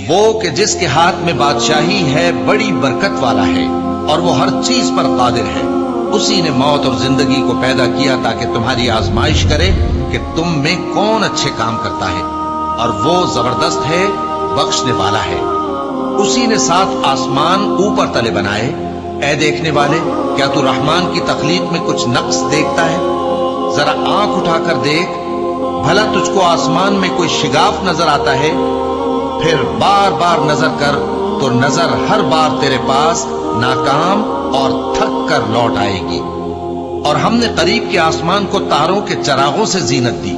وہ کہ جس کے ہاتھ میں بادشاہی ہے بڑی برکت والا ہے اور وہ ہر چیز پر قادر ہے. اسی نے موت اور زندگی کو پیدا کیا تاکہ تمہاری آزمائش کرے کہ تم میں کون اچھے کام کرتا ہے، اور وہ زبردست ہے، بخشنے والا ہے. اسی نے 7 آسمان اوپر تلے بنائے. اے دیکھنے والے، کیا تو رحمان کی تخلیق میں کچھ نقص دیکھتا ہے؟ ذرا آنکھ اٹھا کر دیکھ، بھلا تجھ کو آسمان میں کوئی شگاف نظر آتا ہے؟ پھر بار بار نظر کر تو نظر ہر بار تیرے پاس ناکام اور تھک کر لوٹ آئے گی. اور ہم نے قریب کے آسمان کو تاروں کے چراغوں سے زینت دی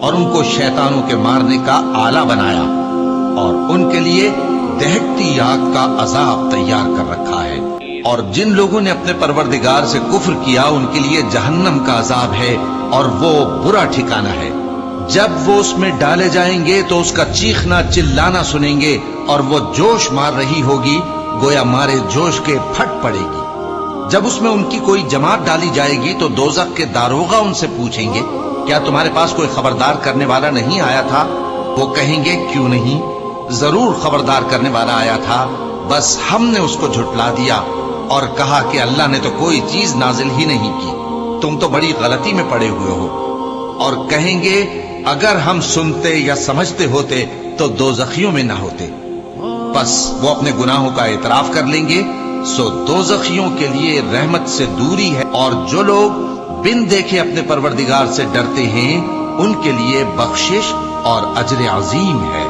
اور ان کو شیطانوں کے مارنے کا آلہ بنایا، اور ان کے لیے دہکتی آگ کا عذاب تیار کر رکھا ہے. اور جن لوگوں نے اپنے پروردگار سے کفر کیا ان کے لیے جہنم کا عذاب ہے، اور وہ برا ٹھکانہ ہے. جب وہ اس میں ڈالے جائیں گے تو اس کا چیخنا چلانا سنیں گے، اور وہ جوش مار رہی ہوگی گویا مارے جوش کے پھٹ پڑے گی. جب اس میں ان کی کوئی جماعت ڈالی جائے گی تو دوزخ کے داروغہ ان سے پوچھیں گے، کیا تمہارے پاس کوئی خبردار کرنے والا نہیں آیا تھا؟ وہ کہیں گے، کیوں نہیں، ضرور خبردار کرنے والا آیا تھا، بس ہم نے اس کو جھٹلا دیا اور کہا کہ اللہ نے تو کوئی چیز نازل ہی نہیں کی، تم تو بڑی غلطی میں پڑے ہوئے ہو. اور کہیں گے، اگر ہم سنتے یا سمجھتے ہوتے تو دوزخیوں میں نہ ہوتے. پس وہ اپنے گناہوں کا اعتراف کر لیں گے، سو دوزخیوں کے لیے رحمت سے دوری ہے، اور جو لوگ بن دیکھے اپنے پروردگار سے ڈرتے ہیں ان کے لیے بخشش اور اجر عظیم ہے.